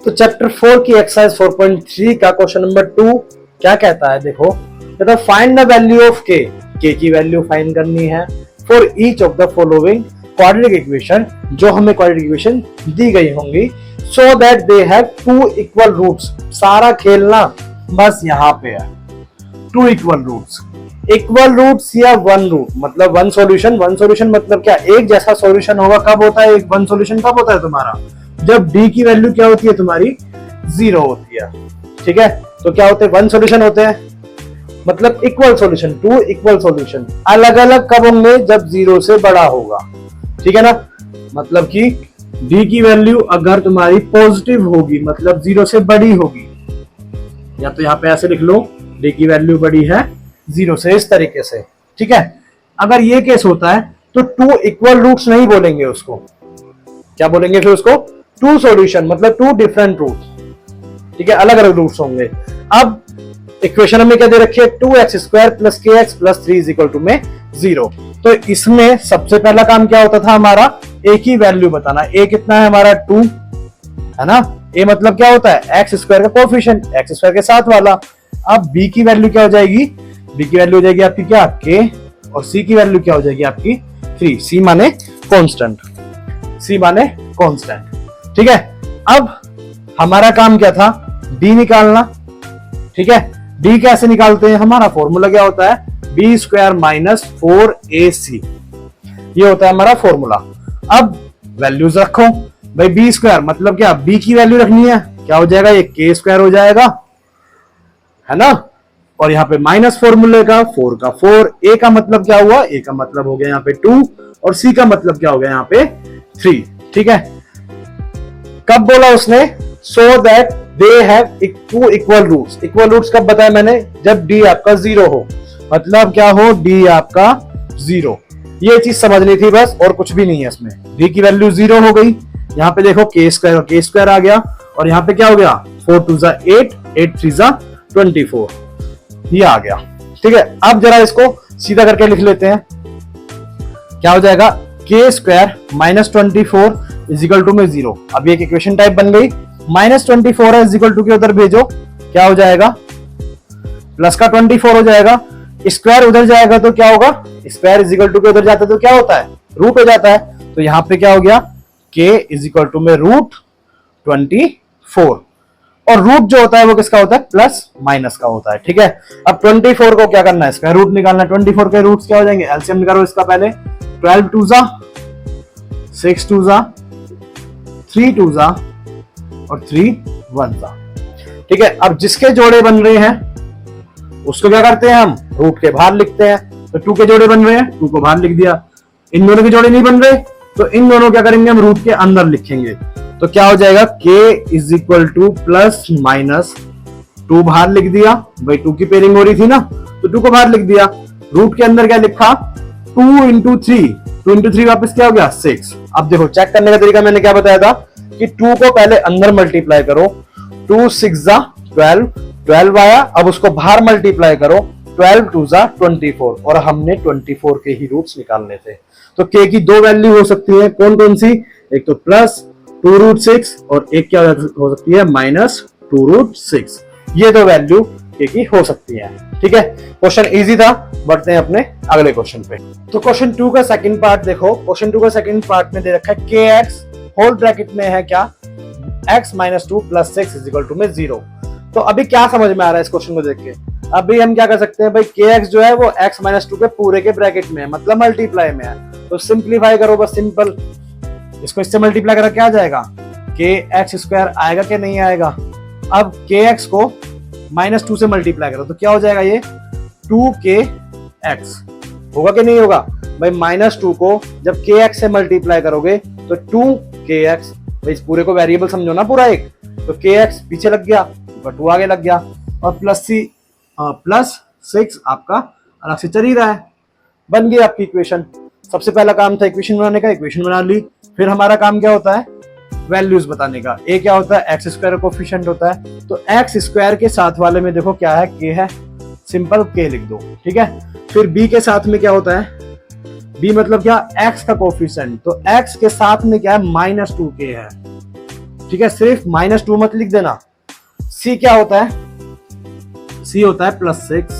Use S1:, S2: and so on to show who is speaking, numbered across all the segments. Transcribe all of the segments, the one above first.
S1: तो चैप्टर 4 की एक्सरसाइज 4.3 का क्वेश्चन नंबर 2 क्या कहता है, देखो कहता है फाइंड द वैल्यू ऑफ के की वैल्यू फाइंड करनी है for each of the following quadratic equation, जो हमें क्वाड्रेटिक इक्वेशन दी गई होंगी, so that they have two equal roots. सारा खेलना बस यहाँ पे है, two equal roots, equal roots या वन रूट मतलब वन सॉल्यूशन। वन सॉल्यूशन मतलब क्या, एक जैसा सॉल्यूशन होगा। कब होता है एक वन सॉल्यूशन, कब होता है तुम्हारा, जब d की वैल्यू क्या होती है तुम्हारी 0 होती है। ठीक है, तो क्या होते हैं वन सॉल्यूशन होते हैं, मतलब equal solution, two equal solution. अलग अलग कब होंगे, जब 0 से बड़ा होगा। ठीक है ना, मतलब कि d की वैल्यू अगर तुम्हारी पॉजिटिव होगी मतलब 0 से बड़ी होगी, या तो यहाँ पे ऐसे लिख लो d की वैल्यू बड़ी है 0 से, इस तरीके से। ठीक है, अगर ये केस होता है तो टू इक्वल रूट्स नहीं बोलेंगे उसको, क्या बोलेंगे फिर उसको, टू सॉल्यूशन, मतलब टू डिफरेंट रूट्स। ठीक है, अलग अलग रूट्स होंगे। अब इक्वेशन में क्या दे रखी है, 2x² plus kx plus 3 is equal to में 0। तो इसमें सबसे पहला काम क्या होता था हमारा, a की वैल्यू बताना। a कितना है हमारा 2 है ना, a मतलब क्या होता है x² का कोएफिशिएंट, x² के साथ वाला। अब b की वैल्यू क्या हो जाएगी, b की वैल्यू हो जाएगी आपकी क्या k, और c की वैल्यू क्या हो जाएगी आपकी 3। c माने कांस्टेंट, c माने कांस्टेंट। ठीक है, अब हमारा काम क्या था, d निकालना। ठीक है, d कैसे निकालते हैं, हमारा फॉर्मूला क्या होता है, b² माइनस 4ac, ये होता है हमारा फॉर्मूला। अब वैल्यूज रखो भाई, b² मतलब क्या, b की वैल्यू रखनी है, क्या हो जाएगा ये k² हो जाएगा, है ना, और यहाँ पे माइनस फॉर्मूले का 4 का 4, a का मतलब क्या हुआ, a का मतलब हो गया यहाँ पे 2, और c का मतलब क्या हो गया यहाँ पे 3। ठीक है, कब बोला उसने, so that they have two equal roots. Equal roots कब बताया मैंने, जब d आपका 0 हो, मतलब क्या हो, d आपका 0। ये चीज समझनी थी बस, और कुछ भी नहीं है इसमें। d की वैल्यू 0 हो गई, यहाँ पे देखो k² और k² आ गया, और यहाँ पे क्या हो गया 4 2 8, 8 3 24, ये आ गया। ठीक है, अब जरा इसको सीधा करके लिख लेते हैं, क्या हो जाएगा, k² minus 24 is equal to में 0। अब ये इक्वेशन टाइप बन गई, माइनस 24 है इज इक्वल टू के उधर भेजो, क्या हो जाएगा, प्लस का 24 हो जाएगा, स्क्वायर उधर जाएगा तो क्या होगा, स्क्वायर इज इक्वल टू के उधर जाता है तो क्या होता है, रूट हो जाता है। तो यहाँ पे क्या हो गया, k इज इक्वल टू में रूट 24, और रूट जो होता है वो किसका होता है, प्लस माइनस का होता है। ठीक है, अब 24 को क्या करना है, स्क्वायर रूट निकालना है। 24 के रूट्स क्या हो जाएंगे, एलसीएम निकालो इसका पहले, 12 2 6 2 3 2 और 3 1। ठीक है, अब जिसके जोड़े बन रहे हैं उसको क्या करते हैं हम, रूट के बाहर लिखते हैं। तो 2 के जोड़े बन रहे हैं, 2 को बाहर लिख दिया। इन दोनों के जोड़े नहीं बन रहे तो इन दोनों क्या करेंगे, हम रूट के अंदर लिखेंगे। तो क्या हो जाएगा, k is equal two plus minus 2 बाहर लिख दिया, भाई 2 की पेयरिंग हो रही थी ना, तो 2 को बाहर लिख दिया। रूट के अंदर क्या लिखा, 2 इंटू 3, 2 इंटू 3 वापस क्या हो गया 6। अब देखो चेक करने का तरीका मैंने क्या बताया था कि 2 को पहले अंदर मल्टीप्लाई करो, 2 6 12, 12 आया, अब उसको बाहर मल्टीप्लाई करो, 12 2 24, और हमने 24 के ही रूट्स निकालने थे। तो k की दो वैल्यू हो सकती है, कौन कौन सी, एक तो प्लस 2√6 और एक क्या हो सकती है, माइनस 2√6। ये दो वैल्यू k की हो सकती है। ठीक है, क्वेश्चन इजी था, बढ़ते हैं अपने अगले क्वेश्चन पे। तो क्वेश्चन 2 का सेकंड पार्ट देखो, क्वेश्चन 2 का सेकंड पार्ट में दे रखा है kx होल ब्रैकेट में है क्या, x minus 2 plus 6 is equal to में 0। तो अभी क्या समझ में आ रहा है इस क्वेश्चन को देख के, अभी हम क्या कर सकते हैं भाई, kx जो है वो x माइनस 2 के पूरे के ब्रैकेट में है, मतलब मल्टीप्लाई में है। तो सिंप्लीफाई करो बस, सिंपल, इसको इससे मल्टीप्लाई करा क्या आ जाएगा, kx² आएगा कि नहीं आएगा। अब kx को माइनस 2 से मल्टीप्लाई करो तो क्या हो जाएगा, ये 2kx होगा कि नहीं होगा भाई। माइनस 2 को जब kx से मल्टीप्लाई करोगे तो 2kx, भाई इस पूरे को वेरिएबल समझो ना पूरा एक, तो kx पीछे लग गया, 2 आगे लग गया, और प्लस 6 आपका अलग से चल ही रहा है। बन गई आपकी इक्वेशन। सबसे पहला काम था इक्वेशन बनाने का, इक्वेशन बना ली। फिर हमारा काम क्या होता है, वैल्यूज बताने का। a क्या होता है, x² कोएफिशिएंट होता है, तो x² के साथ वाले में देखो क्या है, k है, सिंपल k लिख दो। ठीक है, फिर b के साथ में क्या होता है, b मतलब क्या, x का कोएफिशिएंट, तो x के साथ में क्या है, -2k है। ठीक है, सिर्फ -2 मत लिख देना। सी क्या होता है, सी होता है +6,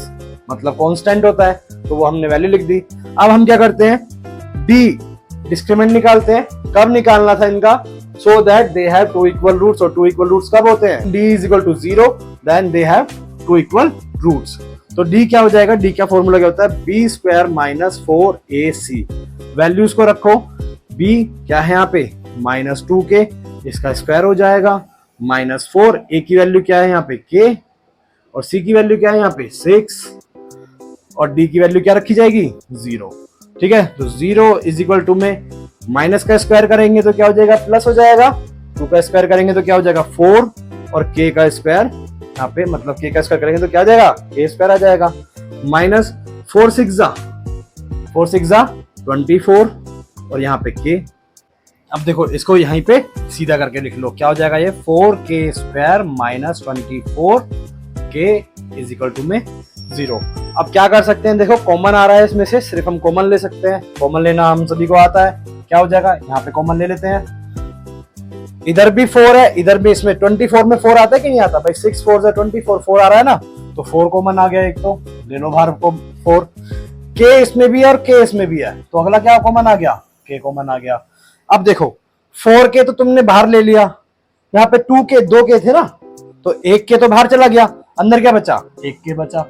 S1: मतलब कांस्टेंट होता है, तो वो हमने वैल्यू लिख दी। अब हम क्या करते हैं, डी डिस्क्रिमिनेंट निकालते हैं। कब निकालना था इनका, so that they have 2 equal roots, और 2 इक्वल रूट्स कब होते हैं, d is equal to 0 then they have 2 equal roots. तो d क्या हो जाएगा, d का फॉर्मूला क्या होता है, b square minus 4ac। Values को रखो, b क्या है यहाँ पे -2k, इसका स्क्वायर हो जाएगा -4, a की वैल्यू क्या है यहाँ पे k, और c की वैल्यू क्या है यहाँ पे 6, और d की वैल्यू क्या रखी जाएगी 0। ठीक है, तो 0 इज इक्वल टू में माइनस का स्क्वायर करेंगे तो क्या हो जाएगा, प्लस हो जाएगा, 2 का स्क्वायर करेंगे तो क्या हो जाएगा 4, और k का स्क्वायर यहाँ पे, मतलब k का स्क्वायर करेंगे तो क्या आ जाएगा, k स्क्वायर आ जाएगा, माइनस 4 6 24, और यहाँ पे k। अब देखो इसको यहीं पे सीधा करके लिख लो, क्या हो जाएगा ये 4k square minus 24k is equal to में 0। अब क्या कर सकते हैं, देखो कॉमन आ रहा है इसमें से, सिर्फ हम कॉमन ले सकते हैं, कॉमन लेना हम सभी को आता है। क्या हो जाएगा, यहाँ पे कॉमन ले लेते हैं, इधर भी 4 है, इधर भी, इसमें 24 में 4 आता है कि नहीं आता भाई, 6 4 से 24, 4 आ रहा है ना, तो 4 कॉमन आ गया, एक तो ले लो बाहर को 4, k इसमें भी है और k इसमें भी है, तो अगला क्या कॉमन आ गया, k कॉमन आ गया। अब देखो 4k तो तुमने बाहर ले लिया, यहाँ पे 2k 2k थे ना, तो 1k तो बाहर चला गया, अंदर क्या बचा, 1k बचा,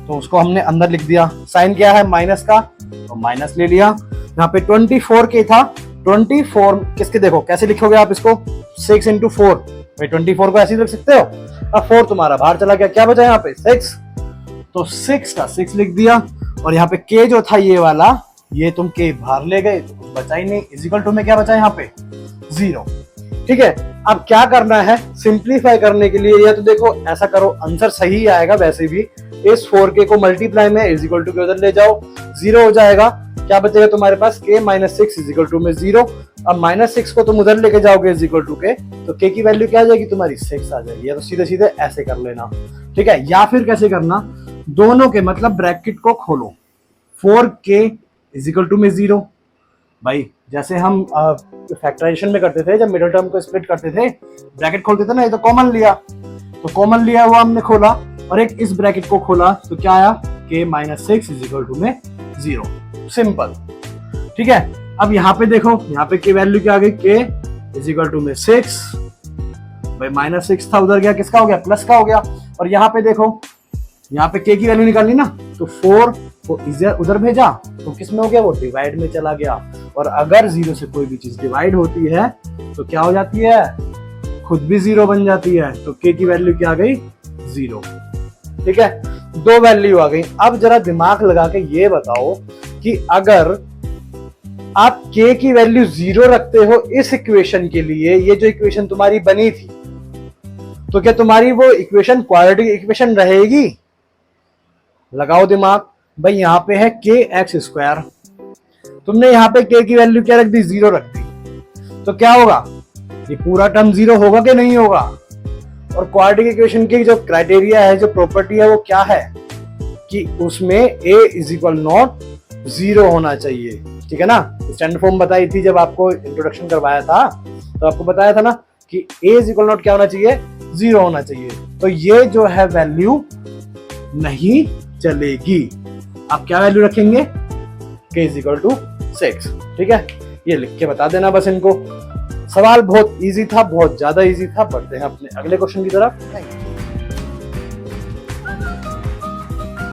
S1: तो उसको हमने अंदर लिख दिया। साइन क्या है माइनस का, तो माइनस ले लिया। यहाँ पे 24k था, 24 किसके, देखो कैसे लिखोगे आप इसको, 6 × 4, भाई 24 को ऐसे ही लिख सकते हो। अब 4 तुम्हारा बाहर चला गया, क्या बचा यहाँ पे 6, तो 6 का 6 लिख दिया, और यहाँ पे k जो था ये वाला, ये तुम k बाहर ले गए तो कुछ बचा ही नहीं, इजिकल टू में क्या बचा यहाँ पे 0। ठीक है, अब क्या करना है, सिंप्लीफाई करने के लिए, या तो देखो ऐसा करो, आंसर सही आएगा वैसे भी, इस 4k को मल्टीप्लाई में इज इक्वल टू के उधर ले जाओ, 0 हो जाएगा, क्या बचेगा तुम्हारे पास k - 6 इज इक्वल टू में 0। अब -6 को तुम उधर लेके जाओगे इज इक्वल टू k, तो k की वैल्यू क्या आ जाएगी तुम्हारी 6 आ जाएगी। या तो सीधे सीधे ऐसे कर लेना, ठीक है, या फिर कैसे करना, दोनों के मतलब ब्रैकेट को खोलो, 4k इज इक्वल टू में 0, भाई जैसे हम फैक्टराइजेशन में करते थे, जब मिडिल टर्म को स्प्लिट करते थे, ब्रैकेट खोलते थे ना, ये तो कॉमन लिया, तो कॉमन लिया वो हमने खोला, और एक इस ब्रैकेट को खोला, तो क्या आया k - 6 इज इक्वल टू में 0, सिंपल। ठीक है, अब यहाँ पे देखो, यहाँ पे k वैल्यू क्या आ गई, k इज इक्वल टू में 6, भाई -6 था उधर गया, किसका हो गया, प्लस का हो गया। और यहाँ पे देखो, यहाँ पे k की वैल्यू निकालनी ना, तो 4 को उधर भेजा, तो किस में हो गया, वो डिवाइड में चला गया। और अगर 0 से कोई भी चीज डिवाइड होती है तो क्या हो जाती है, खुद भी 0 बन जाती है, तो k की वैल्यू क्या आ गई 0। ठीक है, 2 वैल्यू आ गई। अब जरा दिमाग लगा के ये बताओ कि अगर आप k की वैल्यू 0 रखते हो इस इक्वेशन के लिए, ये जो इक्वेशन तुम्हारी बनी थी, तो क्या तुम्हारी वो इक्वेशन क्वाड्रेटिक इक्वेशन रहेगी? लगाओ दिमाग भाई, यहां पे है kx², तुमने यहाँ पे k की वैल्यू क्या रख दी, 0 रख दी, तो क्या होगा, ये पूरा टर्म 0 होगा कि नहीं होगा? और क्वाड्रेटिक इक्वेशन की जो क्राइटेरिया है, जो प्रॉपर्टी है, वो क्या है कि उसमें a इज इक्वल नॉट 0 होना चाहिए। ठीक है ना, स्टैंडर्ड फॉर्म बताई थी जब आपको इंट्रोडक्शन करवाया था, तो आपको बताया था ना कि a इज इक्वल नॉट क्या होना चाहिए, 0 होना चाहिए। तो ये जो है वैल्यू नहीं चलेगी। आप क्या वैल्यू रखेंगे, k इज इक्वल टू 6। ठीक है, ये लिख के बता देना बस इनको। सवाल बहुत इजी था, बहुत ज्यादा इजी था। बढ़ते हैं अपने अगले क्वेश्चन की तरफ।